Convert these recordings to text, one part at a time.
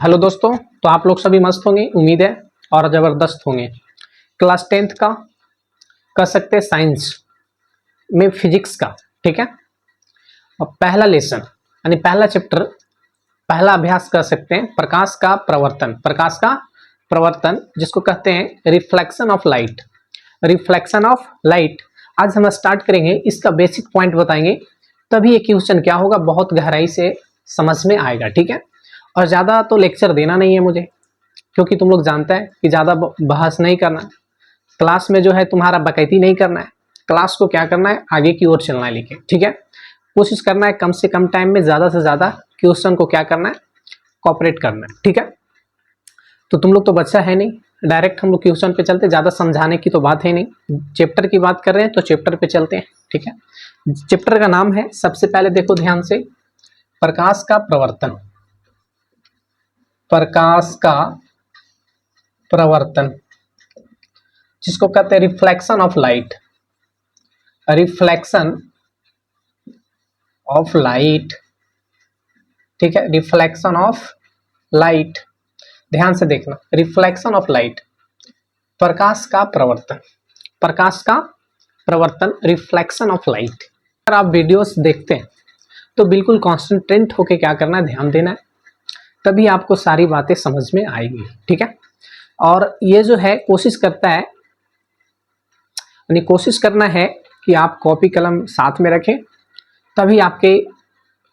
Hello दोस्तों, तो आप लोग सभी मस्त होंगे उम्मीद है और ज़बरदस्त होंगे। क्लास 10th का कर सकते हैं साइंस में फिजिक्स का, ठीक है। और पहला लेसन यानी पहला चैप्टर, पहला अभ्यास कर सकते हैं प्रकाश का प्रवर्तन। प्रकाश का प्रवर्तन जिसको कहते हैं reflection of light. Reflection of light आज हम स्टार्ट करेंगे, इसका बेसिक पॉइंट बताएंगे, तभी ये क्वेश्चन क्या होगा बहुत गहराई से समझ में आएगा, ठीक है। और ज़्यादा तो लेक्चर देना नहीं है मुझे, क्योंकि तुम लोग जानते हैं कि ज़्यादा बहस नहीं करना, क्लास में जो है तुम्हारा बकैती नहीं करना है, क्लास को क्या करना है आगे की ओर चलना है लेके, ठीक है। कोशिश करना है कम से कम टाइम में ज़्यादा से ज़्यादा क्वेश्चन को क्या करना है कॉपरेट करना है, ठीक है। तो तुम लोग तो बच्चा है नहीं, डायरेक्ट हम लोग क्वेश्चन पे चलते, ज़्यादा समझाने की तो बात है नहीं, चैप्टर की बात कर रहे हैं तो चैप्टर पे चलते हैं, ठीक है। चैप्टर का नाम है, सबसे पहले देखो ध्यान से, प्रकाश का प्रवर्तन। प्रकाश का प्रवर्तन जिसको कहते हैं reflection of light. Reflection of light, ठीक है, रिफ्लेक्शन ऑफ लाइट। ध्यान से देखना, रिफ्लेक्शन ऑफ लाइट, प्रकाश का प्रवर्तन। प्रकाश का प्रवर्तन, रिफ्लेक्शन ऑफ लाइट। अगर आप वीडियोस देखते हैं तो बिल्कुल कॉन्सेंट्रेट होके क्या करना है, ध्यान देना है, तभी आपको सारी बातें समझ में आएगी, ठीक है। और ये जो है कोशिश करता है, यानी कोशिश करना है कि आप कॉपी कलम साथ में रखें, तभी आपके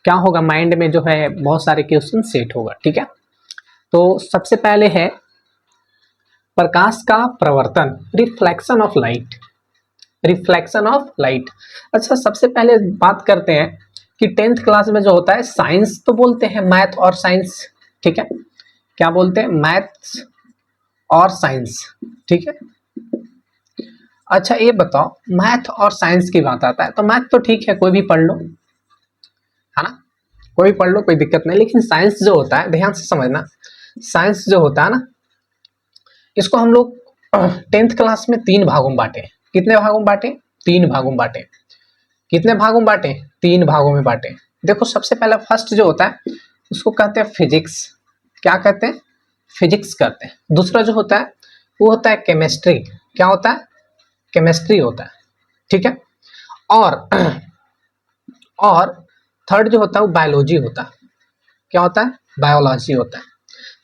क्या होगा माइंड में जो है बहुत सारे क्वेश्चन सेट होगा, ठीक है। तो सबसे पहले है प्रकाश का प्रवर्तन, reflection of light. Reflection of light. अच्छा, सबसे पहले बात करते हैं कि 10th क्लास में जो होता है साइंस तो बोलते हैं, मैथ और साइंस, ठीक है। क्या बोलते हैं, मैथ्स और साइंस, ठीक है। अच्छा ये बताओ, मैथ और साइंस की बात आता है तो मैथ तो ठीक है कोई भी पढ़ लो, है ना, कोई पढ़ लो, कोई दिक्कत नहीं। लेकिन साइंस जो होता है, ध्यान से समझना, साइंस जो होता है ना, इसको हम लोग 10th क्लास में 3 भागों में बांटे। कितने भागों में बांटे, 3 भागों में बांटे। कितने भागों में बांटे, 3 भागों में बांटे। देखो सबसे पहला फर्स्ट जो होता है उसको कहते हैं फिजिक्स। क्या कहते हैं, फिजिक्स कहते हैं। दूसरा जो होता है वो होता है केमिस्ट्री। क्या होता है, केमिस्ट्री होता है, ठीक है। और थर्ड जो होता है वो बायोलॉजी होता है। क्या होता है, बायोलॉजी होता है।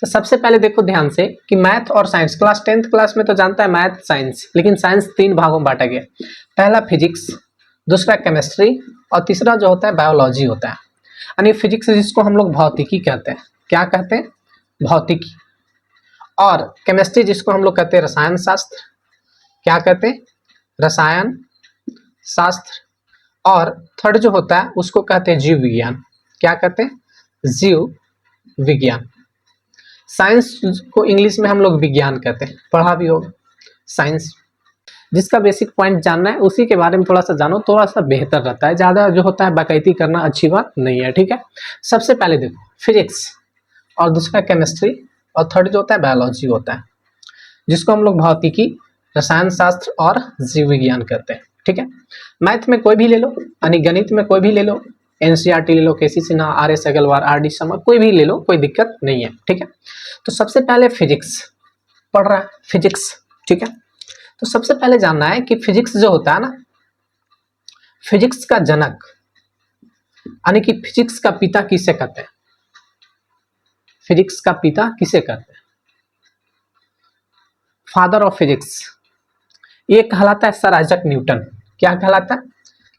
तो सबसे पहले देखो ध्यान से कि मैथ और साइंस, क्लास 10th क्लास में तो जानता है मैथ साइंस, लेकिन साइंस 3 भागों में बांटा गया। पहला फिजिक्स, दूसरा केमिस्ट्री और तीसरा जो होता है बायोलॉजी होता है। यानी फिजिक्स जिसको हम लोग भौतिकी कहते हैं। क्या कहते हैं, भौतिकी। और केमिस्ट्री जिसको हम लोग कहते हैं रसायन शास्त्र। क्या कहते हैं, रसायन शास्त्र। और थर्ड जो होता है उसको कहते हैं जीव विज्ञान। क्या कहते हैं, जीव विज्ञान। साइंस को इंग्लिश में हम लोग विज्ञान कहते हैं, पढ़ा भी होगा साइंस। जिसका बेसिक पॉइंट जानना है उसी के बारे में थोड़ा सा जानो, थोड़ा सा बेहतर रहता है, ज़्यादा जो होता है बाकायदी करना अच्छी बात नहीं है, ठीक है। सबसे पहले देखो फिजिक्स, और दूसरा केमिस्ट्री, और थर्ड जो होता है बायोलॉजी होता है, जिसको हम लोग भौतिकी, रसायन शास्त्र और जीव विज्ञान कहते हैं, ठीक है। मैथ में कोई भी ले लो, यानी गणित में कोई भी ले लो, एनसीईआरटी ले लो, केसी सिन्हा, आर.एस. अग्रवाल, आर.डी. शर्मा, कोई भी ले लो, कोई दिक्कत नहीं है, ठीक है। तो सबसे पहले फिजिक्स पढ़ रहा है, फिजिक्स, ठीक है। तो सबसे पहले जानना है कि फिजिक्स जो होता है ना, फिजिक्स का जनक, यानी कि फिजिक्स का पिता किसे कहते हैं, फिजिक्स का पिता किसे कहते हैं, फादर ऑफ फिजिक्स, ये कहलाता है सर आइजक न्यूटन। क्या कहलाता है,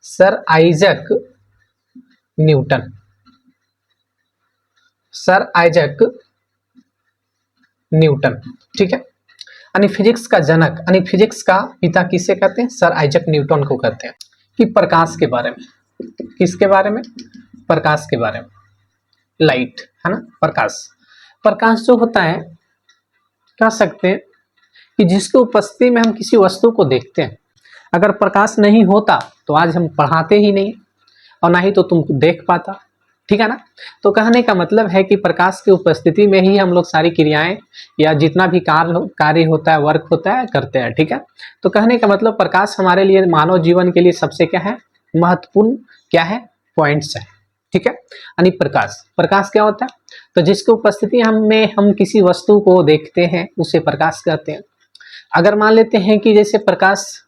sir Isaac Newton. Sir Isaac Newton, ठीक है। यानी फिजिक्स का जनक, यानी फिजिक्स का पिता किसे कहते हैं, सर आइजक न्यूटन को कहते हैं। कि प्रकाश के बारे में, किसके बारे में, प्रकाश के बारे में, लाइट, है ना, प्रकाश। प्रकाश जो होता है, कह सकते हैं कि जिसकी उपस्थिति में हम किसी वस्तु को देखते हैं। अगर प्रकाश नहीं होता तो आज हम पढ़ाते ही नहीं, और ना ही तो तुम देख पाता, ठीक है ना। तो कहने का मतलब है कि प्रकाश की उपस्थिति में ही हम लोग सारी क्रियाएं या जितना भी कार्य होता है, वर्क होता है, करते हैं, ठीक है। तो कहने का मतलब प्रकाश हमारे लिए, मानव जीवन के लिए सबसे क्या है, महत्वपूर्ण क्या है, पॉइंट्स है, ठीक है। यानी प्रकाश, प्रकाश क्या होता है, तो जिसकी उपस्थिति में हम किसी वस्तु को देखते हैं उसे प्रकाश कहते हैं। अगर मान लेते हैं कि जैसे प्रकाश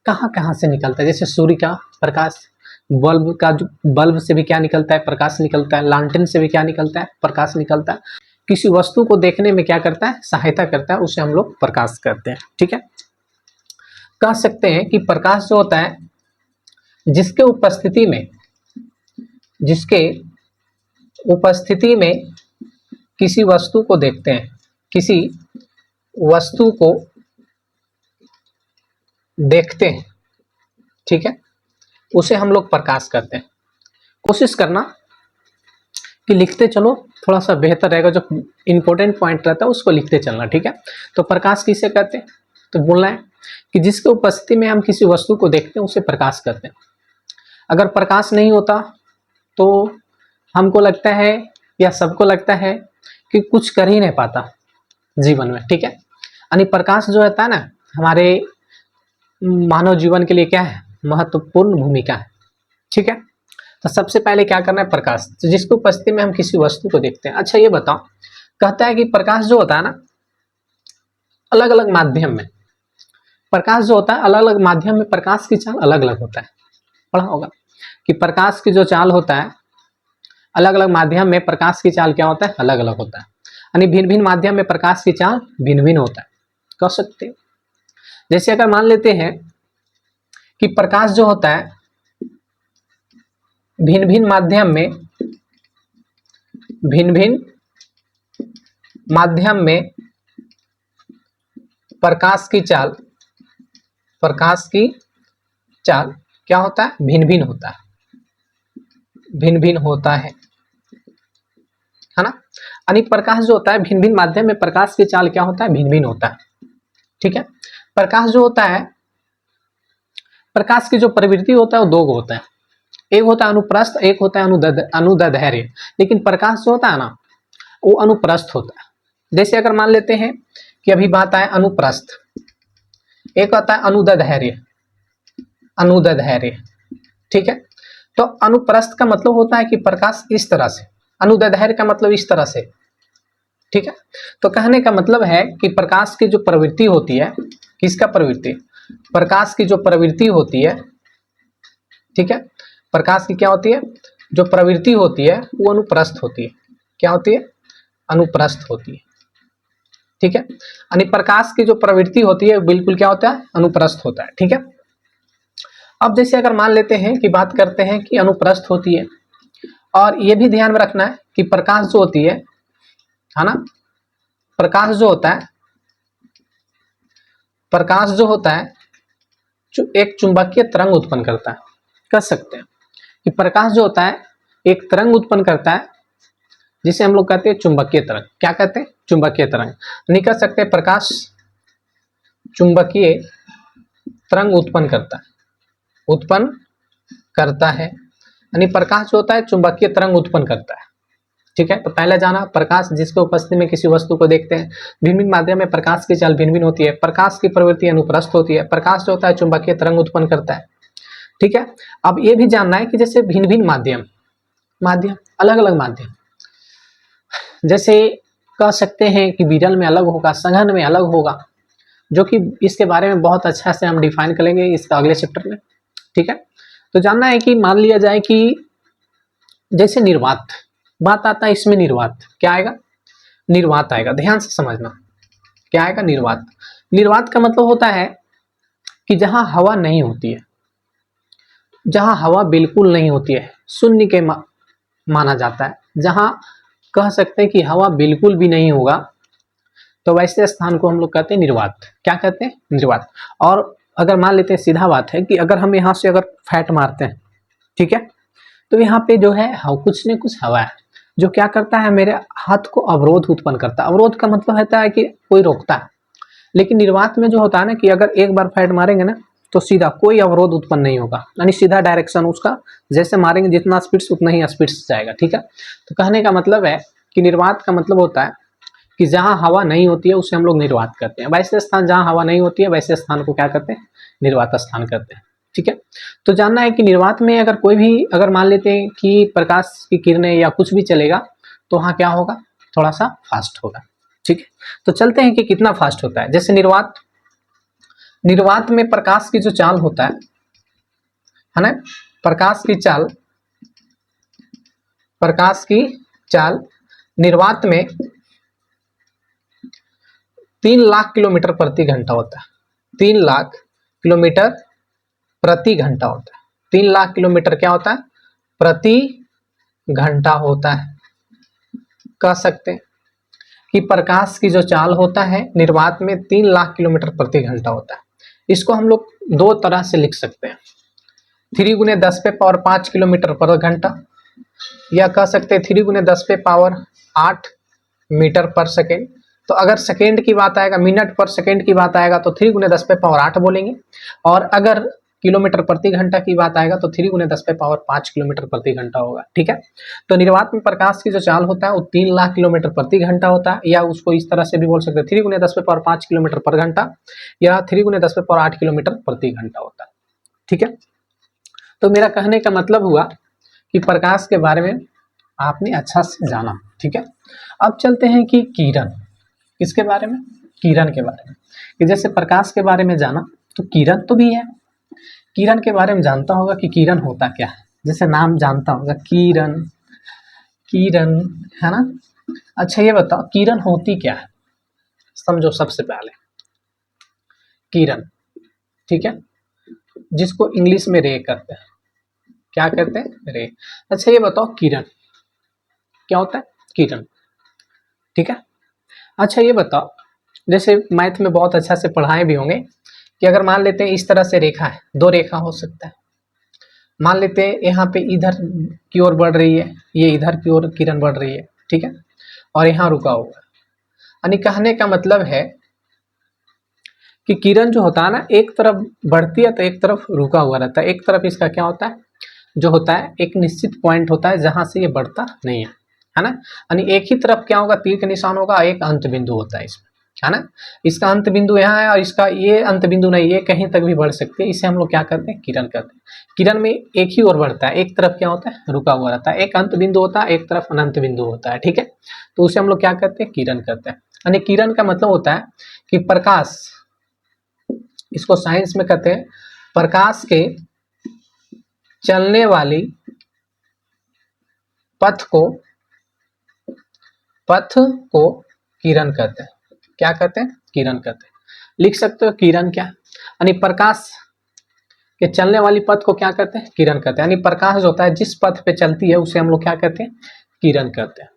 कहाँ कहाँ से निकलता है, जैसे सूर्य का प्रकाश, बल्ब का जो बल्ब से भी क्या निकलता है, प्रकाश निकलता है, लालटेन से भी क्या निकलता है, प्रकाश निकलता है। किसी वस्तु को देखने में क्या करता है, सहायता करता है, उसे हम लोग प्रकाश कहते हैं। ठीक है, कह सकते हैं कि प्रकाश जो होता है जिसके उपस्थिति में किसी वस्तु को देखते हैं, किसी वस्तु को देखते हैं, ठीक है, उसे हम लोग प्रकाश कहते हैं। कोशिश करना कि लिखते चलो, थोड़ा सा बेहतर रहेगा। जो इंपॉर्टेंट पॉइंट रहता है उसको लिखते चलना। ठीक है, तो प्रकाश किसे कहते हैं, तो बोलना है कि जिसके उपस्थिति में हम किसी वस्तु को देखते हैं उसे प्रकाश कहते हैं। अगर प्रकाश नहीं होता तो हमको लगता है या सबको लगता है कि कुछ कर ही नहीं पाता जीवन में। ठीक है, यानी प्रकाश जो होता है ना, हमारे मानव जीवन के लिए क्या है, महत्वपूर्ण भूमिका है। ठीक है, तो सबसे पहले क्या करना है, प्रकाश, तो जिसकी उपस्थिति में हम किसी वस्तु को देखते हैं। अच्छा ये बताओ, कहता है कि प्रकाश जो होता है ना, अलग अलग माध्यम में प्रकाश जो होता है, अलग अलग माध्यम में प्रकाश की चाल अलग अलग होता है। पढ़ा होगा कि प्रकाश की जो चाल होता है, अलग अलग माध्यम में प्रकाश की चाल क्या होता है, अलग अलग होता है। यानी भिन्न भिन्न माध्यम में प्रकाश की चाल भिन्न भिन्न होता है, कह सकते हैं। जैसे अगर मान लेते हैं कि प्रकाश जो होता है भिन्न भिन्न माध्यम में प्रकाश की चाल क्या होता है, भिन्न भिन्न होता है ना। यानी प्रकाश जो होता है भिन्न भिन्न माध्यम में प्रकाश की चाल क्या होता है, भिन्न भिन्न होता है। ठीक है, प्रकाश जो होता है, प्रकाश की जो प्रवृत्ति होता है वो दो गो होता है, एक होता है अनुप्रस्थ, एक होता है अनुदैर्ध्य। लेकिन प्रकाश जो होता है ना वो अनुप्रस्थ होता है। जैसे अगर मान लेते हैं कि अभी बात आए अनुप्रस्थ, एक होता है अनुदैर्ध्य। ठीक है, तो अनुप्रस्थ का मतलब होता है कि प्रकाश इस तरह से, अनुदैर्ध्य का मतलब इस तरह से। ठीक है, तो कहने का मतलब है कि प्रकाश की जो प्रवृत्ति होती है, किसका प्रवृत्ति, प्रकाश की जो प्रवृत्ति होती है, ठीक है, प्रकाश की क्या होती है, जो प्रवृत्ति होती है वो अनुप्रस्थ होती है। क्या होती है, अनुप्रस्थ होती है। ठीक है, यानी प्रकाश की जो प्रवृत्ति होती है बिल्कुल क्या होता है, अनुप्रस्थ होता है। ठीक है, अब जैसे अगर मान लेते हैं कि बात करते हैं कि अनुप्रस्थ होती है, और ये भी ध्यान में रखना है कि प्रकाश जो होती है ना, प्रकाश जो होता है जो एक चुंबकीय तरंग उत्पन्न करता है। कह सकते हैं कि प्रकाश जो होता है एक तरंग उत्पन्न करता है जिसे हम लोग कहते हैं चुंबकीय तरंग। क्या कहते हैं, चुंबकीय तरंग। नहीं कह सकते प्रकाश चुंबकीय तरंग उत्पन्न करता है, यानी प्रकाश जो होता है चुंबकीय तरंग उत्पन्न करता है। ठीक है, तो पहले जाना, प्रकाश जिसके उपस्थिति में किसी वस्तु को देखते हैं, भिन्न भिन्न माध्यम में प्रकाश की चाल भिन्न भिन्न होती है, प्रकाश की प्रवृत्ति अनुप्रस्थ होती है, प्रकाश जो होता है चुंबकीय तरंग उत्पन्न करता है। ठीक है, अब ये भी जानना है कि जैसे भिन्न भिन्न माध्यम अलग अलग माध्यम, जैसे कह सकते हैं कि विरल में अलग होगा, सघन में अलग होगा, जो कि इसके बारे में बहुत अच्छा से हम डिफाइन करेंगे इसका अगले चैप्टर में। ठीक है, तो जानना है कि मान लिया जाए कि जैसे निर्वात, बात आता है इसमें निर्वात, क्या आएगा, निर्वात आएगा। ध्यान से समझना, क्या आएगा, निर्वात। निर्वात का मतलब होता है कि जहां हवा नहीं होती है, जहां हवा बिल्कुल नहीं होती है, शून्य के माना जाता है। जहां कह सकते हैं कि हवा बिल्कुल भी नहीं होगा, तो वैसे स्थान को हम लोग कहते हैं निर्वात। क्या कहते हैं, निर्वात। और अगर मान लेते हैं, सीधा बात है कि अगर हम यहाँ से अगर फैट मारते हैं, ठीक है, तो यहाँ पे जो है कुछ न कुछ हवा है जो क्या करता है, मेरे हाथ को अवरोध उत्पन्न करता है। अवरोध का मतलब होता है कि कोई रोकता है। लेकिन निर्वात में जो होता है ना कि अगर एक बार फैट मारेंगे ना तो सीधा कोई अवरोध उत्पन्न नहीं होगा, यानी सीधा डायरेक्शन उसका, जैसे मारेंगे जितना स्पीड से उतना ही स्पीड से जाएगा। ठीक है, तो कहने का मतलब है कि निर्वात का मतलब होता है कि जहां हवा नहीं होती है उसे हम लोग निर्वात करते हैं। वैसे स्थान जहां हवा नहीं होती है वैसे स्थान को क्या करते हैं, निर्वात स्थान करते हैं। ठीक है, तो जानना है कि निर्वात में अगर कोई भी, अगर मान लेते हैं कि प्रकाश की किरणें या कुछ भी चलेगा तो वहां क्या होगा, थोड़ा सा फास्ट होगा। ठीक है, तो चलते हैं कि कितना फास्ट होता है। जैसे निर्वात, निर्वात में प्रकाश की जो चाल होता है ना, प्रकाश की चाल, प्रकाश की चाल निर्वात में 3 लाख किलोमीटर प्रति घंटा होता है। 3 लाख किलोमीटर प्रति घंटा होता है। 3 लाख किलोमीटर क्या होता है, प्रति घंटा होता है। कह सकते हैं कि प्रकाश की जो चाल होता है निर्वात में 3 लाख किलोमीटर प्रति घंटा होता है। इसको हम लोग दो तरह से लिख सकते हैं, 3 गुने 10 पे पावर 5 किलोमीटर पर घंटा, या कह सकते हैं 3 गुने 10 पे पावर 8 मीटर पर सेकेंड। तो अगर सेकेंड की बात आएगा, मिनट पर सेकेंड की बात आएगा तो 3 गुने 10 पे पावर 8 बोलेंगे, और अगर किलोमीटर प्रति घंटा की बात आएगा तो 3 गुने 10 पे पावर 5 किलोमीटर प्रति घंटा होगा। ठीक है, तो निर्वात में प्रकाश की जो चाल होता है वो 3 लाख किलोमीटर प्रति घंटा होता है, या उसको इस तरह से भी बोल सकते हैं 3 गुने 10 पे पावर 5 किलोमीटर पर घंटा, या 3 गुने 10 पे पावर 8 किलोमीटर प्रति घंटा होता है। ठीक है, तो मेरा कहने का मतलब हुआ कि प्रकाश के बारे में आपने अच्छा से जाना। ठीक है, अब चलते हैं कि किरण, किसके बारे में, किरण के बारे में। कि जैसे प्रकाश के बारे में जाना तो किरण तो भी है, किरण के बारे में जानता होगा कि किरण होता क्या है। जैसे नाम जानता होगा किरण, किरण है ना। अच्छा ये बताओ किरण होती क्या है, समझो सबसे पहले किरण। ठीक है, जिसको इंग्लिश में रे कहते हैं, क्या कहते हैं, रे। अच्छा ये बताओ किरण क्या होता है, किरण। ठीक है, अच्छा ये बताओ, जैसे मैथ में बहुत अच्छा से पढ़ाए भी होंगे कि अगर मान लेते हैं इस तरह से रेखा है, दो रेखा हो सकता है। मान लेते हैं यहाँ पे इधर की ओर बढ़ रही है, ये इधर की ओर किरण बढ़ रही है। ठीक है, और यहाँ रुका हुआ है। यानी कहने का मतलब है कि किरण जो होता है ना, एक तरफ बढ़ती है तो एक तरफ रुका हुआ रहता है। एक तरफ इसका क्या होता है, जो होता है एक निश्चित पॉइंट होता है जहां से ये बढ़ता नहीं है ना। यानी एक ही तरफ क्या होगा, तीर का निशान होगा, एक अंत बिंदु होता है इसमें, है ना। इसका अंत बिंदु यहाँ है और इसका ये अंत बिंदु नहीं, ये कहीं तक भी बढ़ सकती है। इसे हम लोग क्या करते हैं, किरण करते हैं। किरण में एक ही ओर बढ़ता है, एक तरफ क्या होता है, रुका हुआ रहता है, एक अंत बिंदु होता है, एक तरफ अनंत बिंदु होता है। ठीक है, तो उसे हम लोग क्या करते हैं, किरण करते हैं। यानी किरण का मतलब होता है कि प्रकाश, इसको साइंस में कहते हैं प्रकाश के चलने वाली पथ को किरण कहते हैं। क्या कहते हैं, किरण कहते हैं। लिख सकते हो किरण क्या, यानी प्रकाश के चलने वाली पथ को क्या कहते हैं, किरण कहते हैं। यानी प्रकाश जो होता है जिस पथ पे चलती है उसे हम लोग क्या कहते हैं, किरण कहते हैं।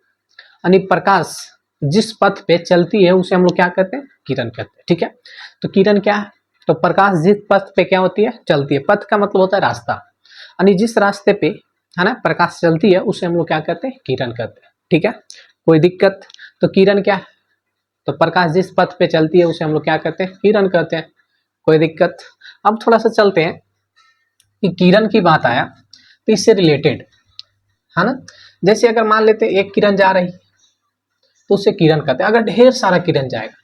यानी प्रकाश जिस पथ पे चलती है उसे हम लोग क्या कहते हैं, किरण कहते हैं। ठीक है, तो किरण क्या है, तो प्रकाश जिस पथ पे क्या होती है, चलती है। पथ का मतलब होता है रास्ता, यानी जिस रास्ते पे है ना प्रकाश चलती है उसे हम लोग क्या कहते हैं, किरण कहते हैं। ठीक है, कोई दिक्कत, तो किरण क्या है, तो प्रकाश जिस पथ पे चलती है उसे हम लोग क्या कहते हैं, किरण कहते हैं। कोई दिक्कत। अब थोड़ा सा चलते हैं कि किरण की बात आया तो इससे रिलेटेड है ना। जैसे अगर मान लेते हैं एक किरण जा रही तो उसे किरण कहते हैं। अगर ढेर सारा किरण जाएगा,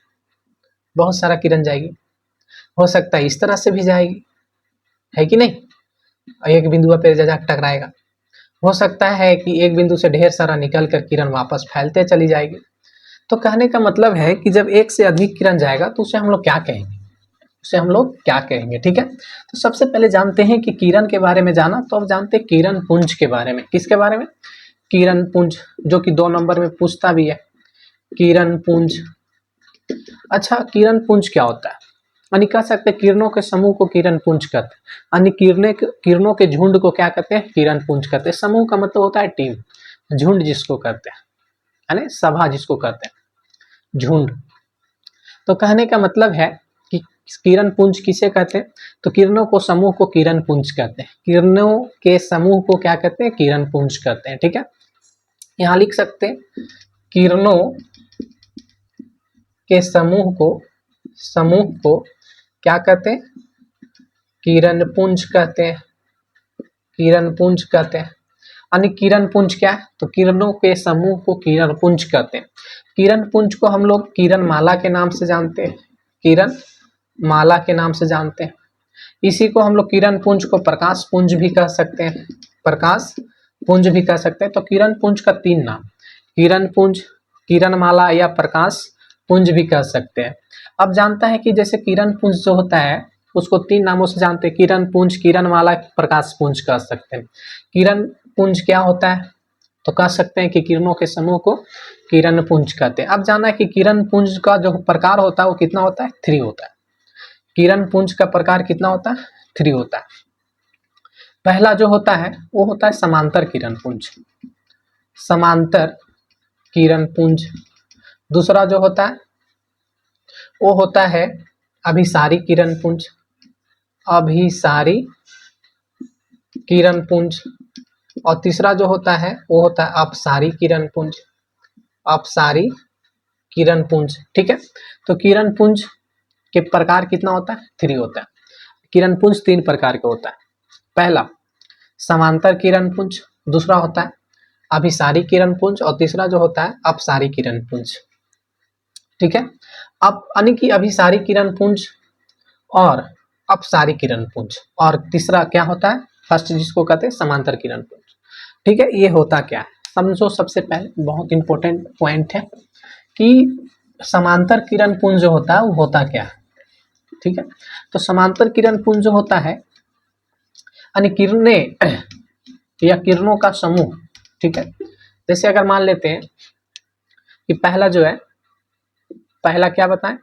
बहुत सारा किरण जाएगी, हो सकता है इस तरह से भी जाएगी, है कि नहीं, एक बिंदु पे जा टकराएगा। हो सकता है कि एक बिंदु से ढेर सारा निकल कर किरण वापस फैलते चली जाएगी। तो कहने का मतलब है कि जब एक से अधिक किरण जाएगा तो उसे हम लोग क्या कहेंगे, उसे हम लोग क्या कहेंगे। ठीक है, तो सबसे पहले जानते हैं कि किरण के बारे में जाना, तो अब जानते हैं किरण पुंज के बारे में। किसके बारे में, किरण पुंज, जो कि 2 नंबर में पूछता भी है, किरण पुंज। अच्छा किरण पुंज क्या होता है, यानी कह सकते हैं किरणों के समूह को किरण पुंज कहते हैं। यानी किरणों के झुंड को क्या कहते हैं, किरण पुंज कहते हैं। समूह का मतलब होता है टीम, झुंड जिसको कहते हैं, यानी सभा जिसको कहते हैं, झुंड। तो कहने का मतलब है कि किरण पुंज किसे कहते हैं, तो किरणों को समूह को किरण पुंज कहते हैं। किरणों के समूह को क्या कहते हैं, किरण पुंज कहते हैं। ठीक है, यहाँ लिख सकते हैं किरणों के समूह को क्या कहते हैं, किरण पुंज कहते हैं, किरण पुंज कहते हैं। यानी किरण पुंज क्या है, तो किरणों के समूह को किरण पुंज कहते हैं। किरण पुंज को हम लोग किरण माला के नाम से जानते हैं, किरण माला के नाम से जानते हैं। इसी को हम लोग किरण पुंज को प्रकाश पुंज भी कह सकते हैं, प्रकाश पुंज भी कह सकते हैं। तो किरण पुंज का 3 नाम, किरण पुंज, किरणमाला या प्रकाश पुंज भी कह सकते हैं। अब जानता है कि जैसे किरण पुंज जो होता है उसको 3 नामों से जानते हैं, किरण पुंज, किरणमाला, प्रकाश पुंज कह सकते हैं। किरण पुंज क्या होता है, तो कह सकते हैं कि किरणों के समूह को किरण पुंज कहते हैं। अब जाना है कि किरण पुंज का जो प्रकार होता है वो कितना होता है, 3 होता है। किरण पुंज का प्रकार कितना होता है, 3 होता है। पहला जो होता है वो होता है समांतर किरण पुंज, समांतर किरण पुंज। दूसरा जो होता है वो होता है अभिसारी किरण पुंज, अभिसारी किरण पुंज। और तीसरा जो होता है वो होता है अपसारी किरण पुंज, अपसारी किरण पुंज। ठीक है, तो किरण पुंज के प्रकार कितना होता है, 3 होता है। किरण पुंज 3 प्रकार का होता है। पहला समांतर किरण पुंज, दूसरा होता है अभिसारी किरण पुंज और तीसरा जो होता है अपसारी किरण पुंज। ठीक है, अब यानी कि अभिसारी किरण पुंज और अपसारी किरण पुंज, और तीसरा क्या होता है, फर्स्ट जिसको कहते हैं समांतर किरण पुंज। ठीक है, ये होता क्या है समझो। सबसे पहले बहुत इंपॉर्टेंट पॉइंट है कि समांतर किरण पुंज जो होता है वो होता क्या है। ठीक है, तो समांतर किरण पुंज जो होता है यानी किरणें या किरणों का समूह। ठीक है, जैसे अगर मान लेते हैं कि पहला जो है, पहला क्या बताएं,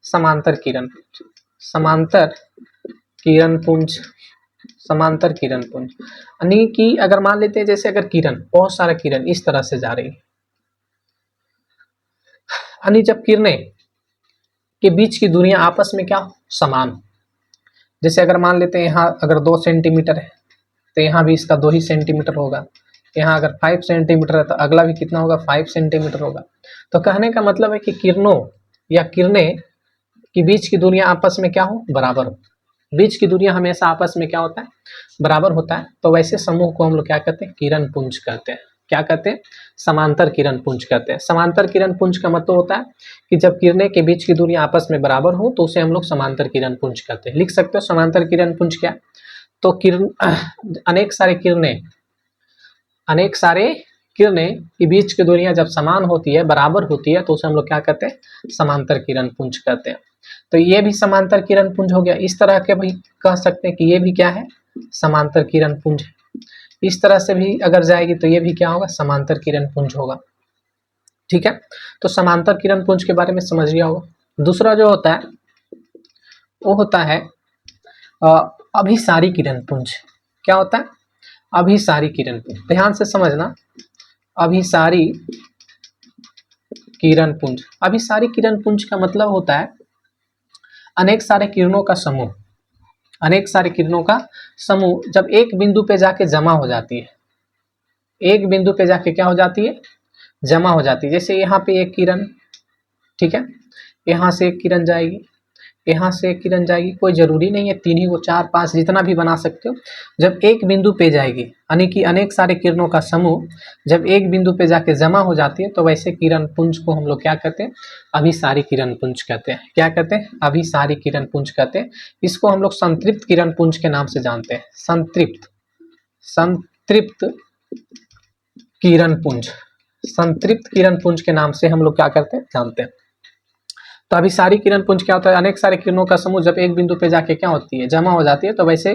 समांतर किरण पुंज, समांतर किरण पुंज, समांतर किरण पुंज। यानी कि अगर मान लेते हैं जैसे अगर किरण, बहुत सारा किरण इस तरह से जा रही है, यानी जब किरणें के बीच की दूरियां आपस में क्या हो, समान। जैसे अगर मान लेते हैं यहाँ अगर 2 सेंटीमीटर है तो यहाँ भी इसका 2 ही सेंटीमीटर होगा। यहाँ अगर 5 सेंटीमीटर है तो अगला भी कितना होगा, 5 सेंटीमीटर होगा। तो कहने का मतलब है कि किरणों या किरणें के बीच की दूरियां आपस में क्या हो, बराबर हो। बीच की दूरियां हमेशा आपस में क्या होता है, बराबर होता है। तो वैसे समूह को हम लोग क्या कहते हैं, किरण पुंज कहते हैं। क्या कहते हैं, समांतर किरण पुंज कहते हैं। समांतर किरण पुंज का मतलब होता है कि जब किरणें के बीच की दूरियां आपस में बराबर हो तो उसे हम लोग समांतर किरण पुंज कहते हैं। लिख सकते हो समांतर किरण पुंज क्या, तो किरण अनेक सारे किरणें, अनेक सारे किरणें के बीच की दूरियां जब समान होती है, बराबर होती है, तो उसे हम लोग क्या कहते हैं, समांतर किरण पुंज कहते हैं। तो ये भी समांतर किरण पुंज हो गया। इस तरह के भी कह सकते हैं कि ये भी क्या है, समांतर किरण पुंज है। इस तरह से भी अगर जाएगी तो ये भी क्या होगा, समांतर किरण पुंज होगा। ठीक है, तो समांतर किरण पुंज के बारे में समझ लिया होगा। दूसरा जो होता है वो होता है अभिसारी किरण पुंज। क्या होता है, अभिसारी किरण पुंज, ध्यान से समझना। अभिसारी किरण पुंज, अभिसारी किरण पुंज का मतलब होता है अनेक सारे किरणों का समूह, अनेक सारे किरणों का समूह जब एक बिंदु पे जाके जमा हो जाती है, एक बिंदु पे जाके क्या हो जाती है, जमा हो जाती है। जैसे यहाँ पे एक किरण, ठीक है, यहाँ से एक किरण जाएगी, यहाँ से एक किरण जाएगी, कोई जरूरी नहीं है 3 ही को, 4 5 जितना भी बना सकते हो। जब एक बिंदु पे जाएगी यानी कि अनेक सारे किरणों का समूह जब एक बिंदु पे जाके जमा हो जाती है तो वैसे किरण पुंज को हम लोग क्या कहते हैं, अभिसारी किरण पुंज कहते हैं। क्या कहते हैं, अभिसारी किरण पुंज कहते हैं। इसको हम लोग संतृप्त किरण पुंज के नाम से जानते हैं। संतृप्त, संतृप्त किरण पुंज, संतृप्त किरण पुंज के नाम से हम लोग क्या करते हैं, जानते हैं। तो अभिसारी किरण पुंज क्या होता है, अनेक सारे किरणों का समूह जब एक बिंदु पे जाके क्या होती है, जमा हो जाती है, तो वैसे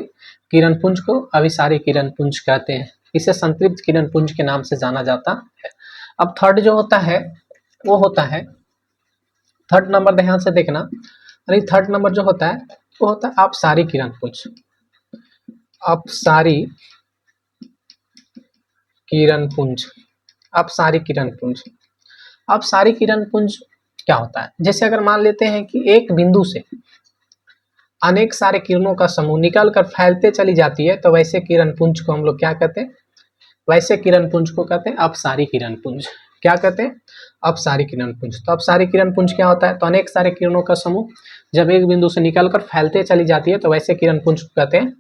किरण पुंज को अभिसारी किरण पुंज कहते हैं। इसे संतृप्त किरण पुंज के नाम से जाना जाता है। अब थर्ड जो होता है वो होता है, थर्ड नंबर ध्यान से देखना, अरे थर्ड नंबर जो होता है वो होता है अपसारी किरण पुंज। अपसारी किरण पुंज, अपसारी किरण पुंज, अपसारी किरण पुंज क्या होता है, जैसे अगर मान लेते हैं कि एक बिंदु से अनेक सारे किरणों का समूह निकल कर फैलते चली जाती है, तो वैसे किरण पुंज को हम लोग क्या कहते हैं, वैसे किरण पुंज को कहते हैं अपसारी किरण पुंज। क्या कहते हैं, अपसारी किरण पुंज। तो अपसारी किरण पुंज क्या होता है, तो अनेक सारे किरणों का समूह जब एक बिंदु से निकलकर फैलते चली जाती है, तो वैसे किरण पुंज को कहते हैं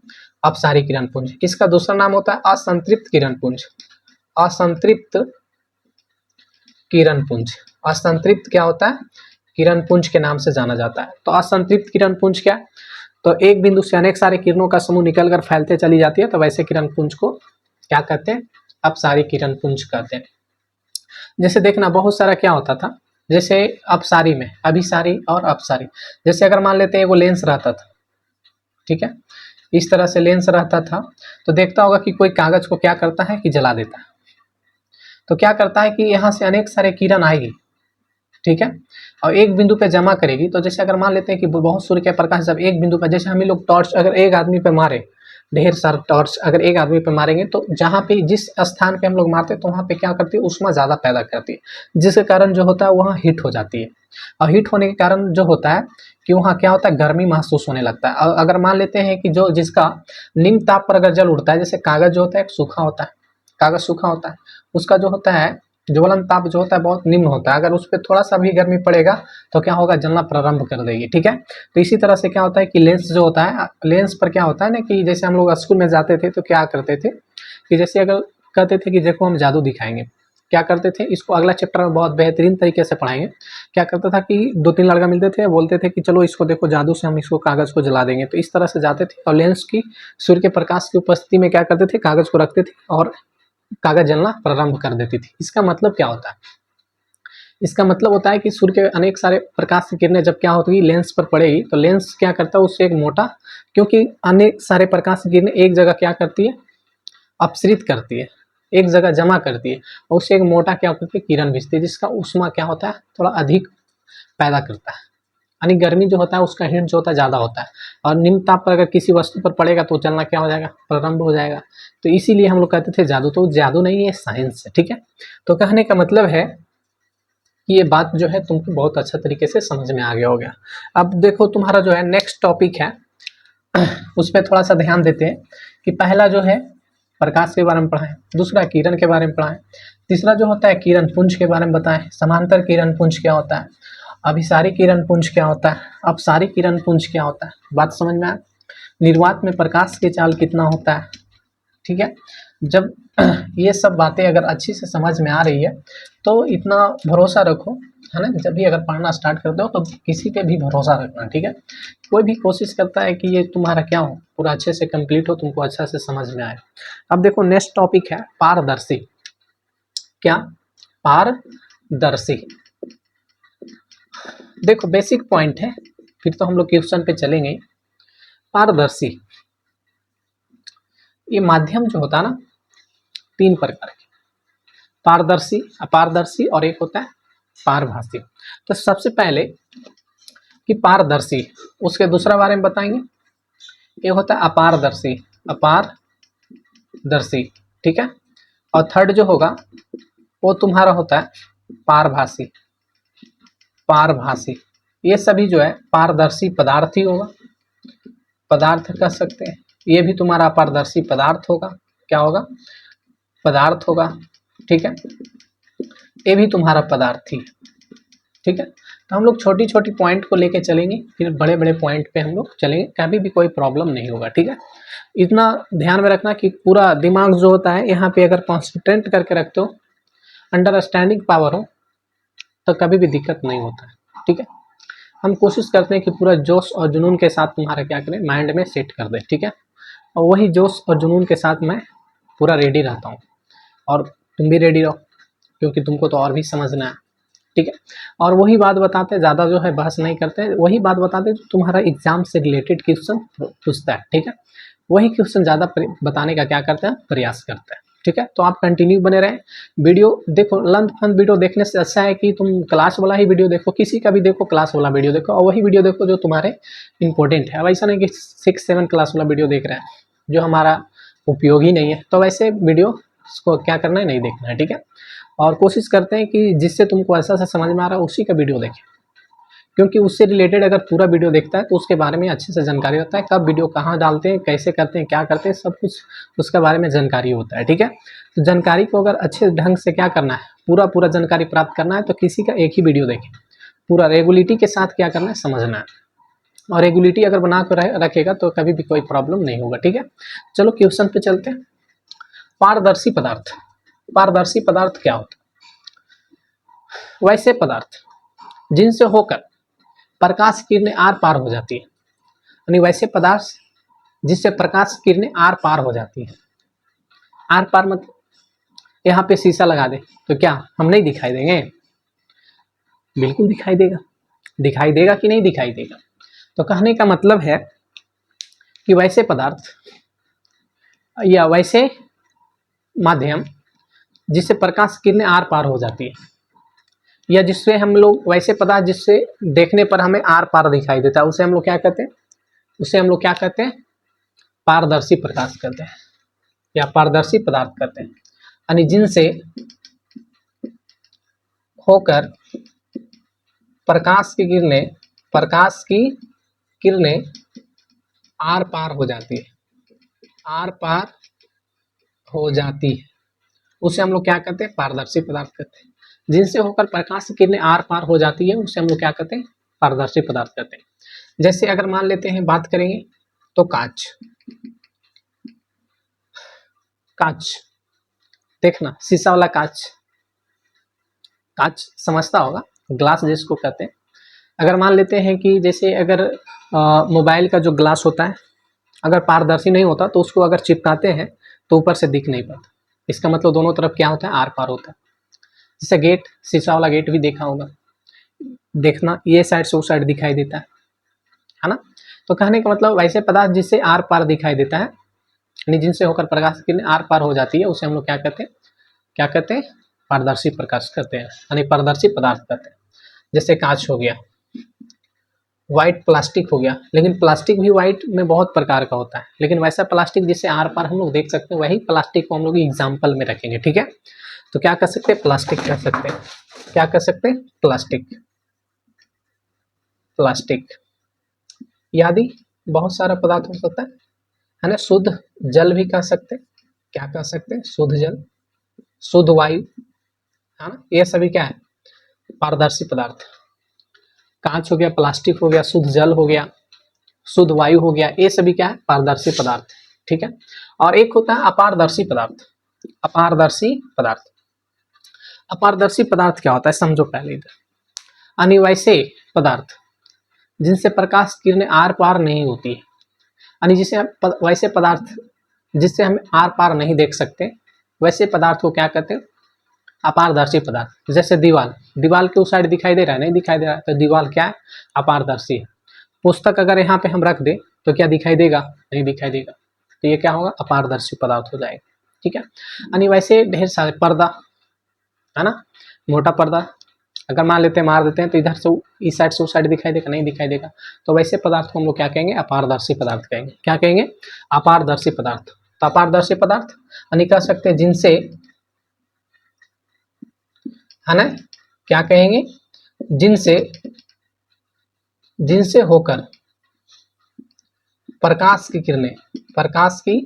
अपसारी किरण पुंज। इसका दूसरा नाम होता है असंतृप्त किरण पुंज। असंतृप्त किरण पुंज, असंतृप्त क्या होता है, किरण पुंज के नाम से जाना जाता है। तो असंतृप्त किरण पुंज क्या, तो एक बिंदु से अनेक सारे किरणों का समूह निकलकर फैलते चली जाती है, तो वैसे किरण पुंज को क्या कहते हैं, अपसारी किरण पुंज कहते हैं। जैसे देखना बहुत सारा क्या होता था, जैसे अपसारी में अभिसारी और अपसारी, जैसे अगर मान लेते हैं वो लेंस रहता था, ठीक है, इस तरह से लेंस रहता था, तो देखता होगा कि कोई कागज को क्या करता है कि जला देता है। तो क्या करता है कि यहाँ से अनेक सारे किरण आएगी, ठीक है, और एक बिंदु पे जमा करेगी। तो जैसे अगर मान लेते हैं कि बहुत सूर्य का प्रकाश जब एक बिंदु पर, जैसे हम लोग टॉर्च अगर एक आदमी पे मारे, ढेर सारा टॉर्च अगर एक आदमी पे मारेंगे, तो जहाँ पे जिस स्थान पे हम लोग मारते हैं तो वहाँ पे क्या करती है, ऊष्मा ज़्यादा पैदा करती है, जिसके कारण जो होता है वहाँ हीट हो जाती है। और हीट होने के कारण जो होता है कि वहाँ क्या होता है, गर्मी महसूस होने लगता है। और अगर मान लेते हैं कि जो जिसका निम्न ताप पर अगर जल उठता है, जैसे कागज जो होता है एक सूखा होता है, कागज सूखा होता है, उसका जो होता है ज्वलन ताप जो होता है बहुत निम्न होता है, अगर उस पर थोड़ा सा भी गर्मी पड़ेगा तो क्या होगा, जलना प्रारंभ कर देगी, ठीक है। तो इसी तरह से क्या होता है कि लेंस जो होता है, लेंस पर क्या होता है ना कि जैसे हम लोग स्कूल में जाते थे तो क्या करते थे कि जैसे अगर कहते थे कि देखो हम जादू दिखाएंगे, क्या करते थे, इसको अगला चैप्टर में बहुत बेहतरीन तरीके से पढ़ाएंगे। क्या करता था कि दो तीन लड़का मिलते थे, बोलते थे कि चलो इसको देखो जादू से हम इसको कागज को जला देंगे। तो इस तरह से जाते थे और लेंस की सूर्य के प्रकाश की उपस्थिति में क्या करते थे, कागज को रखते थे और कागज जलना प्रारंभ कर देती थी। इसका मतलब क्या होता है, इसका मतलब होता है कि सूर्य के अनेक सारे प्रकाश की किरणें जब क्या होगी लेंस पर पड़ेगी, तो लेंस क्या करता है उससे एक मोटा, क्योंकि अनेक सारे प्रकाश की किरणें एक जगह क्या करती है, अपसरित करती है, एक जगह जमा करती है, और उससे एक मोटा क्या करती है, किरण भेजती है, जिसका ऊष्मा क्या होता है थोड़ा अधिक पैदा करता है, यानी गर्मी जो होता है उसका हीट जो होता है ज़्यादा होता है। और निम्न ताप पर अगर किसी वस्तु पर पड़ेगा तो चलना क्या हो जाएगा, प्रारंभ हो जाएगा। तो इसीलिए हम लोग कहते थे जादू, तो जादू नहीं है, साइंस है, ठीक है। तो कहने का मतलब है कि ये बात जो है तुमको बहुत अच्छा तरीके से समझ में आ गया हो गया। अब देखो तुम्हारा जो है नेक्स्ट टॉपिक है उस पर थोड़ा सा ध्यान देते हैं कि पहला जो है प्रकाश के बारे में पढ़ाएं, दूसरा किरण के बारे में पढ़ाएं, तीसरा जो होता है किरण पुंज के बारे में बताएं, समांतर किरण पुंज क्या होता है, अभिसारी किरण पुंज क्या होता है, अपसारी किरण पुंज क्या होता है, बात समझ में आए, निर्वात में प्रकाश की चाल कितना होता है, ठीक है। जब ये सब बातें अगर अच्छी से समझ में आ रही है तो इतना भरोसा रखो, है ना, जब भी अगर पढ़ना स्टार्ट करते हो तो किसी पे भी भरोसा रखना, ठीक है। कोई भी कोशिश करता है कि ये तुम्हारा क्या हो, पूरा अच्छे से कंप्लीट हो, तुमको अच्छा से समझ में आए। अब देखो नेक्स्ट टॉपिक है पारदर्शी। क्या, पारदर्शी। देखो बेसिक पॉइंट है, फिर तो हम लोग क्वेश्चन पे चलेंगे। पारदर्शी, ये माध्यम जो होता है ना, तीन प्रकार के, पारदर्शी, अपारदर्शी और एक होता है पारभासी। तो सबसे पहले कि पारदर्शी, उसके दूसरा बारे में बताएंगे, एक होता है अपारदर्शी, अपारदर्शी, ठीक है। और थर्ड जो होगा वो तुम्हारा होता है पारभासी, पारभासी। ये सभी जो है पारदर्शी पदार्थ ही होगा, पदार्थ कह सकते हैं, ये भी तुम्हारा अपारदर्शी पदार्थ होगा, क्या होगा, पदार्थ होगा, ठीक है। ये भी तुम्हारा पदार्थ ही, ठीक है। तो हम लोग छोटी छोटी पॉइंट को लेके चलेंगे, फिर बड़े बड़े पॉइंट पे हम लोग चलेंगे, कभी भी कोई प्रॉब्लम नहीं होगा, ठीक है। इतना ध्यान में रखना कि पूरा दिमाग जो होता है यहाँ पे अगर कॉन्सेंट्रेट करके रखते हो, अंडरस्टैंडिंग पावर हो, तो कभी भी दिक्कत नहीं होता है, ठीक है। हम कोशिश करते हैं कि पूरा जोश और जुनून के साथ तुम्हारा क्या करें, माइंड में सेट कर दे, ठीक है। और वही जोश और जुनून के साथ मैं पूरा रेडी रहता हूँ, और तुम भी रेडी रहो, क्योंकि तुमको तो और भी समझना है, ठीक है। और वही बात बताते, ज़्यादा जो है बहस नहीं करते, वही बात बताते जो तुम्हारा एग्जाम से रिलेटेड क्वेश्चन पूछता है, ठीक है। वही क्वेश्चन ज़्यादा बताने का क्या करते हैं, प्रयास करते हैं, ठीक है। तो आप कंटिन्यू बने रहें, वीडियो देखो, लंथ फंथ वीडियो देखने से अच्छा है कि तुम क्लास वाला ही वीडियो देखो, किसी का भी देखो, क्लास वाला वीडियो देखो, और वही वीडियो देखो जो तुम्हारे इंपॉर्टेंट है। अब ऐसा नहीं कि 6-7 क्लास वाला वीडियो देख रहे हैं जो हमारा उपयोगी नहीं है, तो वैसे वीडियो को क्या करना है, नहीं देखना है, ठीक है। और कोशिश करते हैं कि जिससे तुमको ऐसा से समझ में आ रहा है उसी का वीडियो देखें, क्योंकि उससे रिलेटेड अगर पूरा वीडियो देखता है तो उसके बारे में अच्छे से जानकारी होता है, कब वीडियो कहाँ डालते हैं, कैसे करते हैं, क्या करते हैं, सब कुछ उसके बारे में जानकारी होता है, ठीक है। तो जानकारी को अगर अच्छे ढंग से क्या करना है, पूरा पूरा जानकारी प्राप्त करना है, तो किसी का एक ही वीडियो देखें, पूरा रेगुलिटी के साथ क्या करना है, समझना है। और रेगुलिटी अगर बना कर रखेगा तो कभी भी कोई प्रॉब्लम नहीं होगा, ठीक है। चलो क्वेश्चन पे चलते हैं। पारदर्शी पदार्थ, पारदर्शी पदार्थ क्या होता है, वैसे पदार्थ जिनसे होकर प्रकाश किरणें आर पार हो जाती है, यानी वैसे पदार्थ जिससे प्रकाश किरणें आर पार हो जाती है। आर पार मतलब यहाँ पे शीशा लगा दे तो क्या हम नहीं दिखाई देंगे? बिल्कुल दिखाई देगा। दिखाई देगा कि नहीं दिखाई देगा? तो कहने का मतलब है कि वैसे पदार्थ या वैसे माध्यम जिससे प्रकाश किरणें आर पार हो जाती है, या जिससे हम लोग वैसे पदार्थ जिससे देखने पर हमें आर पार दिखाई देता है, उसे हम लोग क्या कहते हैं? उसे हम लोग क्या कहते हैं? पारदर्शी प्रकाश कहते हैं या पारदर्शी पदार्थ कहते हैं। यानी जिनसे होकर प्रकाश की किरणें आर पार हो जाती है, आर पार हो जाती है, उसे हम लोग क्या कहते हैं? पारदर्शी पदार्थ कहते हैं। जिनसे होकर प्रकाश की किरणें आर पार हो जाती है उसे हम लोग क्या कहते हैं? पारदर्शी पदार्थ कहते हैं। जैसे अगर मान लेते हैं, बात करेंगे तो कांच, कांच देखना, शीशा वाला कांच, कांच समझता होगा, ग्लास जिसको कहते हैं। अगर मान लेते हैं कि जैसे अगर मोबाइल का जो ग्लास होता है अगर पारदर्शी नहीं होता तो उसको अगर चिपकाते हैं तो ऊपर से दिख नहीं पाता। इसका मतलब दोनों तरफ क्या होता है? आर पार होता है। जैसे गेट, शीशा वाला गेट भी देखा होगा, देखना ये साइड से उस साइड दिखाई देता है ना? तो कहने का मतलब वैसे पदार्थ जिससे आर पार दिखाई देता है, यानी जिनसे होकर प्रकाश की किरणें आर पार हो जाती है, उसे हम लोग क्या कहते हैं? क्या कहते हैं? पारदर्शी प्रकाश कहते हैं, यानी पारदर्शी पदार्थ कहते हैं। जैसे कांच हो गया, व्हाइट प्लास्टिक हो गया, लेकिन प्लास्टिक भी व्हाइट में बहुत प्रकार का होता है, लेकिन वैसा प्लास्टिक जिससे आर पार हम लोग देख सकते हैं, वही प्लास्टिक को हम लोग एग्जाम्पल में रखेंगे। ठीक है, तो क्या कर सकते हैं? प्लास्टिक कह सकते हैं। क्या कर सकते हैं? Plastic, plastic. यादि बहुत सारा पदार्थ हो सकता है ना? शुद्ध जल भी कह सकते हैं। क्या कह सकते हैं? शुद्ध जल, शुद्ध वायु, है ना? ये सभी क्या है? पारदर्शी पदार्थ। कांच हो गया, प्लास्टिक हो गया, शुद्ध जल हो गया, शुद्ध वायु हो गया, ये सभी क्या है? पारदर्शी पदार्थ। ठीक है, और एक होता है अपारदर्शी पदार्थ। अपारदर्शी पदार्थ, अपारदर्शी पदार्थ क्या होता है समझो पहले इधर। यानी वैसे पदार्थ जिनसे प्रकाश किरणें आर पार नहीं होती है, यानी जिसे वैसे पदार्थ जिससे हम आर पार नहीं देख सकते, वैसे पदार्थ को क्या कहते हैं? अपारदर्शी पदार्थ। जैसे दीवाल, दीवाल के उस साइड दिखाई दे रहा है? नहीं दिखाई दे रहा है, तो दीवाल क्या है? अपारदर्शी है। पुस्तक अगर यहाँ पे हम रख दे तो क्या दिखाई देगा? नहीं दिखाई देगा, तो ये क्या होगा? अपारदर्शी पदार्थ हो जाएगा। ठीक है, यानी वैसे ढेर सारे, पर्दा है ना, मोटा पर्दा अगर मान लेते हैं मार देते हैं तो इधर से इस साइड से उस साइड दिखाई देगा? नहीं दिखाई देगा, तो वैसे पदार्थ को हम लोग क्या कहेंगे? अपारदर्शी पदार्थ कहेंगे। क्या कहेंगे? अपारदर्शी पदार्थ। तो अपारदर्शी पदार्थ यानी कह सकते हैं जिनसे, है ना, क्या कहेंगे? जिनसे, जिनसे होकर प्रकाश की किरणें, प्रकाश की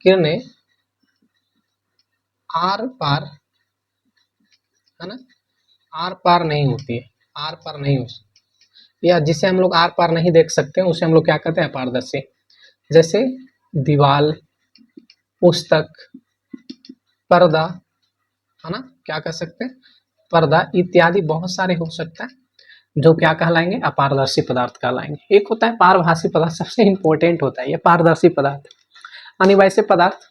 किरणें आर पार, है ना, आर पार नहीं होती है, आर पार नहीं होती, या जिसे हम लोग आर पार नहीं देख सकते हैं उसे हम लोग क्या कहते हैं? अपारदर्शी। जैसे दीवाल, पुस्तक, पर्दा, है ना, क्या कह सकते हैं? पर्दा इत्यादि बहुत सारे हो सकता है जो क्या कहलाएंगे? अपारदर्शी पदार्थ कहलाएंगे। एक होता है पारभासी पदार्थ, सबसे इंपॉर्टेंट होता है ये पारदर्शी पदार्थ, यानी वैसे पदार्थ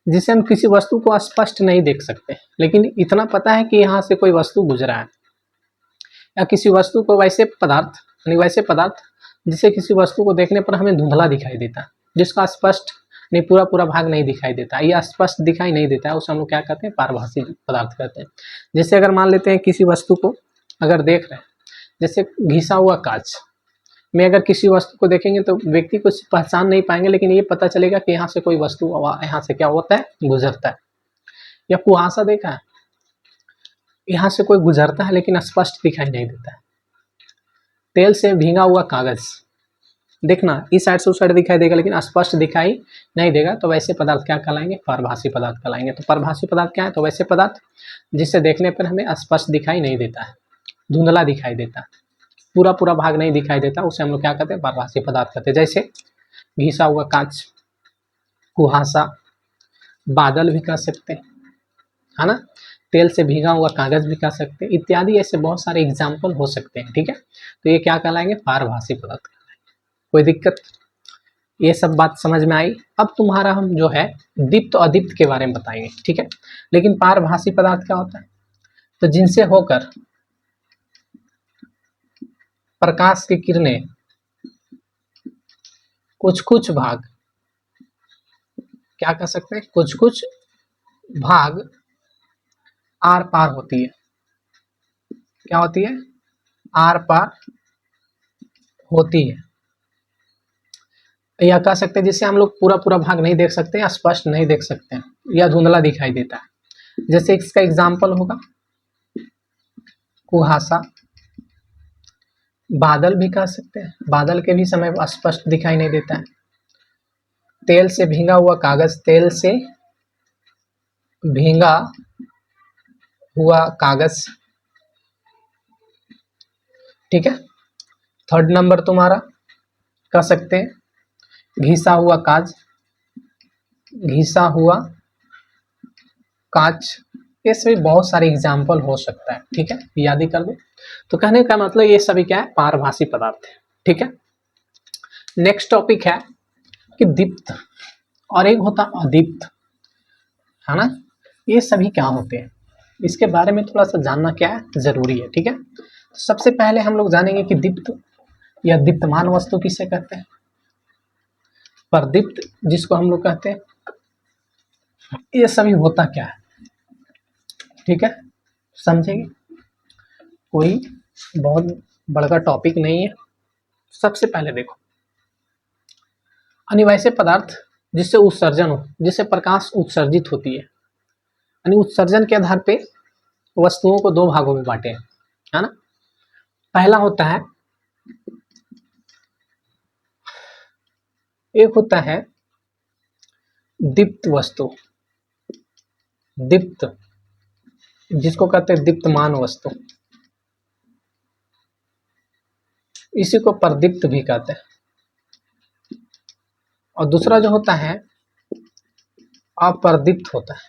जिसे हम किसी वस्तु को स्पष्ट नहीं देख सकते, लेकिन इतना पता है कि यहाँ से कोई वस्तु गुजरा है, या किसी वस्तु को, वैसे पदार्थ यानी वैसे पदार्थ जिसे किसी वस्तु को देखने पर हमें धुंधला दिखाई देता है, जिसका स्पष्ट नहीं, पूरा पूरा भाग नहीं दिखाई देता, या स्पष्ट दिखाई नहीं देता है, उसे हम लोग क्या कहते हैं? पारभासी पदार्थ कहते हैं। जैसे अगर मान लेते हैं किसी वस्तु को अगर देख रहे हैं, जैसे घिसा हुआ कांच में अगर किसी वस्तु को देखेंगे तो व्यक्ति को पहचान नहीं पाएंगे, लेकिन ये पता चलेगा कि यहाँ से कोई वस्तु, यहाँ से क्या होता है? गुजरता है। या कुहासा देखा है? यहाँ से कोई गुजरता है लेकिन स्पष्ट दिखाई नहीं देता है। तेल से भींगा हुआ कागज देखना, इस साइड से उस साइड दिखाई देगा लेकिन स्पष्ट दिखाई नहीं देगा, तो वैसे पदार्थ क्या कहलाएंगे? पारभासी पदार्थ कहलाएंगे। तो पारभासी पदार्थ क्या है? तो वैसे पदार्थ जिससे देखने पर हमें स्पष्ट दिखाई नहीं देता है, धुंधला दिखाई देता है, पूरा पूरा भाग नहीं दिखाई देता, उसे हम लोग क्या कहते हैं? पारभासी पदार्थ कहते हैं। जैसे घिसा हुआ कांच, कुहासा, बादल भी कह सकते हैं, है ना, तेल से भीगा हुआ कागज भी कह सकते हैं, इत्यादि ऐसे बहुत सारे एग्जाम्पल हो सकते हैं। ठीक है, तो ये क्या कहलाएंगे? पारभासी पदार्थ कहलाएंगे। कोई दिक्कत? ये सब बात समझ में आई। अब तुम्हारा हम जो है दीप्त और अदीप्त के बारे में बताएंगे, ठीक है। लेकिन पारभासी पदार्थ क्या होता है? तो जिनसे होकर प्रकाश की किरणें कुछ कुछ भाग, क्या कह सकते हैं, कुछ कुछ भाग आर पार होती है। क्या होती है? आर पार होती है, या कह सकते हैं जिससे हम लोग पूरा पूरा भाग नहीं देख सकते या स्पष्ट नहीं देख सकते हैं, या धुंधला दिखाई देता है। जैसे इसका एग्जाम्पल होगा कुहासा, बादल भी कह सकते हैं, बादल के भी समय स्पष्ट दिखाई नहीं देता है। तेल से भींगा हुआ कागज, तेल से भींगा हुआ कागज, ठीक है। थर्ड नंबर तुम्हारा कह सकते हैं घिसा हुआ कांच, घिसा हुआ कांच। ये सभी बहुत सारे एग्जाम्पल हो सकता है, ठीक है, याद ही कर दो। तो कहने का मतलब ये सभी क्या है? पारभासी पदार्थ है, ठीक है। नेक्स्ट टॉपिक है कि दीप्त और एक होता अदीप्त, है ना। ये सभी क्या होते हैं, इसके बारे में थोड़ा सा जानना क्या है, जरूरी है, ठीक है। तो सबसे पहले हम लोग जानेंगे कि दीप्त या दीप्तमान वस्तु किसे कहते हैं, प्रदीप्त जिसको हम लोग कहते हैं, ये सभी होता क्या है, ठीक है, समझेंगे। कोई बहुत बड़ा टॉपिक नहीं है। सबसे पहले देखो, अनिवार्य पदार्थ जिससे उत्सर्जन हो, जिससे प्रकाश उत्सर्जित होती है, यानी उत्सर्जन के आधार पे वस्तुओं को दो भागों में बांटे हैं, है ना। पहला होता है, एक होता है दीप्त वस्तु, दीप्त जिसको कहते हैं दीप्तमान वस्तु, इसी को प्रदीप्त भी कहते हैं। और दूसरा जो होता है अप्रदीप्त होता है,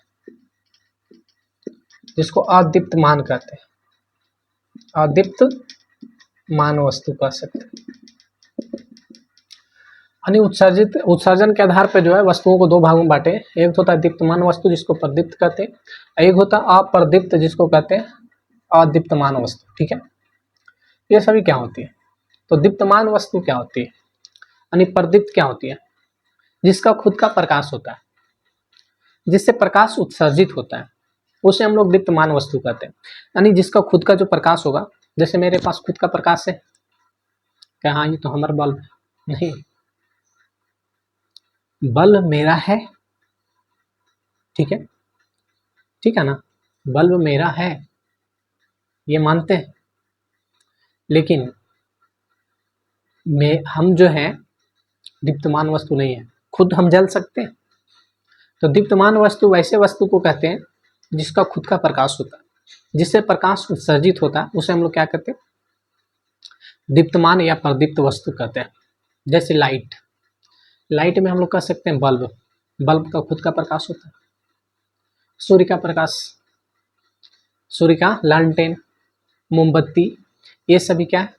जिसको अदीप्तमान कहते हैं, अदीप्तमान वस्तु कह सकते हैं। यानी उत्सर्जित, उत्सर्जन के आधार पर जो है वस्तुओं को दो भागों में बांटे, एक होता है दीप्तमान वस्तु जिसको प्रदीप्त कहते हैं, एक होता है अप्रदीप्त जिसको कहते हैं अदीप्तमान वस्तु, ठीक है। ये सभी क्या होती है? तो दीप्तमान वस्तु क्या होती है, यानी प्रदीप्त क्या होती है? जिसका खुद का प्रकाश होता है, जिससे प्रकाश उत्सर्जित होता है, उसे हम लोग दीप्तमान वस्तु कहते हैं। यानी जिसका खुद का जो प्रकाश होगा, जैसे मेरे पास खुद का प्रकाश है, क्या हाँ ये तो हमारा बल्ब नहीं, बल्ब मेरा है, ठीक है, ठीक है ना, बल्ब मेरा है, ये मानते हैं। लेकिन हम जो है दीप्तमान वस्तु नहीं है, खुद हम जल सकते हैं। तो दीप्तमान वस्तु वैसे वस्तु को कहते हैं जिसका खुद का प्रकाश होता है, जिससे प्रकाश उत्सर्जित होता है, उसे हम लोग क्या कहते हैं? दीप्तमान या प्रदीप्त वस्तु कहते हैं। जैसे लाइट, लाइट में हम लोग कह सकते हैं बल्ब, बल्ब का खुद का प्रकाश होता है। सूर्य का प्रकाश, सूर्य का लालटेन, मोमबत्ती, ये सभी क्या है?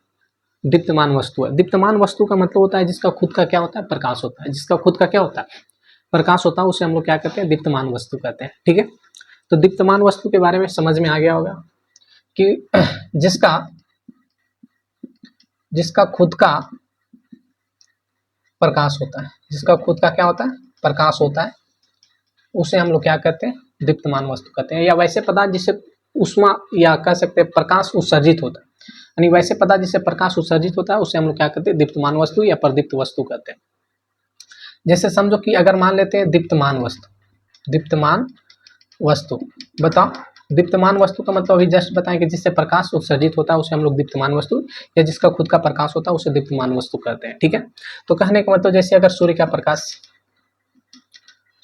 दीप्तमान वस्तु है। दीप्तमान वस्तु का मतलब होता है जिसका खुद का क्या होता है? प्रकाश होता है। जिसका खुद का क्या होता है? प्रकाश होता है, उसे हम लोग क्या कहते हैं? दीप्तमान वस्तु कहते हैं, ठीक है। तो दीप्तमान वस्तु के बारे में समझ में आ गया होगा कि जिसका जिसका खुद का प्रकाश होता है, जिसका खुद का क्या होता है? प्रकाश होता है, उसे हम लोग क्या कहते हैं? दीप्तमान वस्तु कहते हैं। या वैसे पदार्थ जिससे उष्मा या कह सकते हैं प्रकाश उत्सर्जित होता है, यानी वैसे पदार्थ जिससे प्रकाश उत्सर्जित होता है, उसे हम लोग क्या कहते हैं? दीप्तमान वस्तु या प्रदीप्त वस्तु कहते हैं। जैसे समझो कि अगर मान लेते हैं दीप्तमान वस्तु, दीप्तमान वस्तु बताओ, दीप्तमान वस्तु का मतलब अभी जस्ट बताएं कि जिससे प्रकाश उत्सर्जित होता है उसे हम लोग दीप्तमान वस्तु, या जिसका खुद का प्रकाश होता है उसे दीप्तमान वस्तु कहते हैं, ठीक है। तो कहने का मतलब जैसे अगर सूर्य का प्रकाश,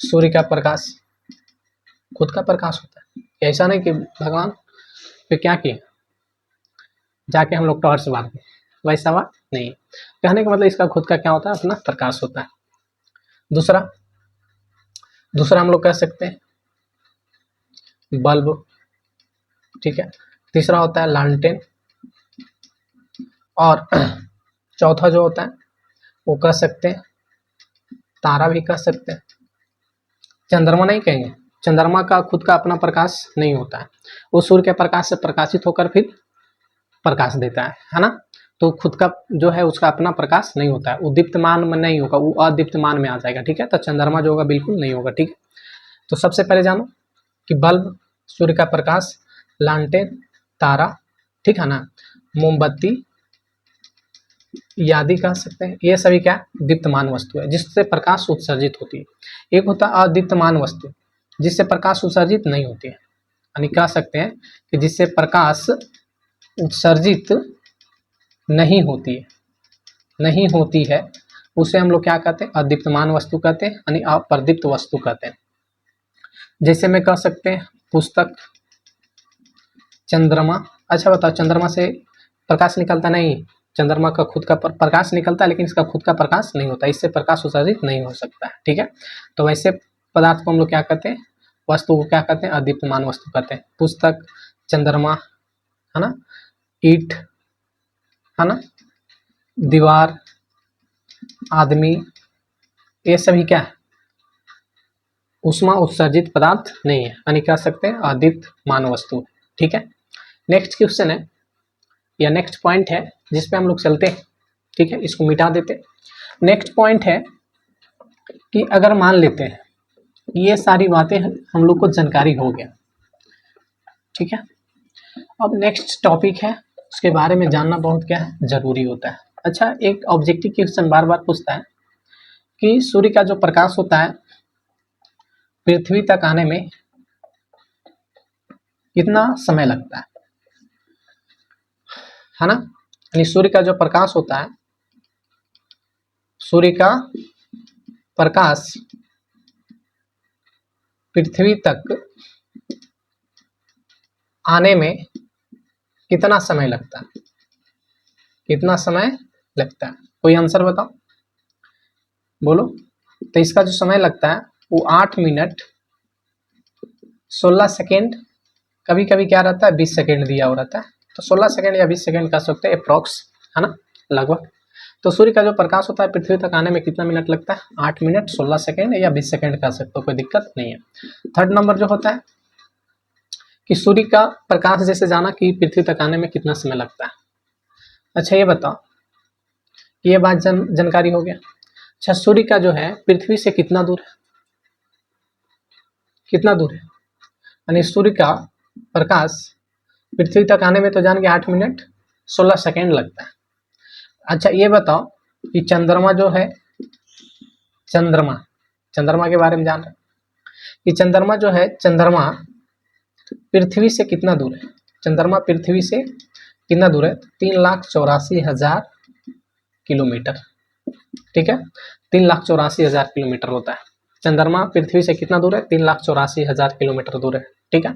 सूर्य का प्रकाश खुद का प्रकाश होता है, ऐसा नहीं कि भगवान फिर क्या किए जाके हम लोग टॉर्च मार के, वैसा हुआ नहीं। कहने का मतलब इसका खुद का क्या होता है? अपना प्रकाश होता है। दूसरा दूसरा हम लोग कह सकते हैं बल्ब, ठीक है। तीसरा होता है लालटेन, और चौथा जो होता है वो कह सकते हैं तारा भी कह सकते हैं, चंद्रमा नहीं कहेंगे, चंद्रमा का खुद का अपना प्रकाश नहीं होता है, वो सूर्य के प्रकाश से प्रकाशित होकर फिर प्रकाश देता है ना। तो खुद का जो है उसका अपना प्रकाश नहीं होता है, वो दीप्तमान में नहीं होगा, वो अदीप्तमान में आ जाएगा। ठीक है, तो चंद्रमा जो होगा बिल्कुल नहीं होगा। ठीक है, तो सबसे पहले जानो कि बल्ब, सूर्य का प्रकाश, लालटेन, तारा, ठीक है ना, मोमबत्ती आदि कह सकते हैं, ये सभी क्या दीप्तमान वस्तु है जिससे प्रकाश उत्सर्जित होती है। एक होता है अदीप्तमान वस्तु जिससे प्रकाश उत्सर्जित नहीं होती है, यानी कह सकते हैं कि जिससे प्रकाश उत्सर्जित नहीं होती है उसे हम लोग क्या कहते हैं, अदीप्तमान वस्तु कहते हैं, यानी अप्रदीप्त वस्तु कहते हैं। जैसे में कह सकते हैं पुस्तक, चंद्रमा। अच्छा बताओ, चंद्रमा से प्रकाश निकलता नहीं, चंद्रमा का खुद का प्रकाश निकलता है, लेकिन इसका खुद का प्रकाश नहीं होता, इससे प्रकाश उत्सर्जित नहीं हो सकता है। ठीक है, तो वैसे पदार्थ को हम लोग क्या कहते हैं, वस्तु को क्या कहते हैं, अदीप्तमान वस्तु कहते हैं। पुस्तक, चंद्रमा, है ना, ईंट, है ना, दीवार, आदमी, ये सभी क्या है, उष्मा उत्सर्जित पदार्थ नहीं है, यानी कह सकते हैं अदीप्तमान वस्तु। ठीक है, नेक्स्ट क्वेश्चन है या नेक्स्ट पॉइंट है जिस पे हम लोग चलते हैं। ठीक है, इसको मिटा देते। नेक्स्ट पॉइंट है कि अगर मान लेते हैं ये सारी बातें हम लोग को जानकारी हो गया। ठीक है, अब नेक्स्ट टॉपिक है, उसके बारे में जानना बहुत क्या है, जरूरी होता है। अच्छा, एक ऑब्जेक्टिव क्वेश्चन बार बार पूछता है कि सूर्य का जो प्रकाश होता है पृथ्वी तक आने में कितना समय लगता है ना, यानी सूर्य का जो प्रकाश होता है, सूर्य का प्रकाश पृथ्वी तक आने में कितना समय लगता है, कितना समय लगता है, कोई आंसर बताओ, बोलो। तो इसका जो समय लगता है वो 8 मिनट 16 सेकेंड, कभी कभी क्या रहता है 20 सेकेंड दिया हो रहता है, तो 16 सेकेंड या 20 सेकेंड कह सकते हैं अप्रॉक्स, है ना, लगभग। तो सूर्य का जो प्रकाश होता है पृथ्वी तक आने में कितना मिनट लगता है, 8 मिनट 16 सेकेंड या 20 सेकेंड कह सकते हो, कोई दिक्कत नहीं है। थर्ड नंबर जो होता है कि सूर्य का प्रकाश जैसे जाना कि पृथ्वी तक आने में कितना समय लगता है। अच्छा, ये बताओ, ये बात जानकारी हो गया। अच्छा, सूर्य का जो है पृथ्वी से कितना दूर है, कितना दूर है, यानी सूर्य का प्रकाश पृथ्वी तक आने में तो जान के 8 मिनट 16 सेकेंड लगता है। अच्छा, ये बताओ कि चंद्रमा जो है, चंद्रमा के बारे में जान रहे कि चंद्रमा जो है, चंद्रमा पृथ्वी से कितना दूर है, चंद्रमा पृथ्वी से कितना दूर है, 3,84,000 किलोमीटर। ठीक है, 3,84,000 किलोमीटर होता है। चंद्रमा पृथ्वी से कितना दूर है, 3,84,000 किलोमीटर दूर है। ठीक है,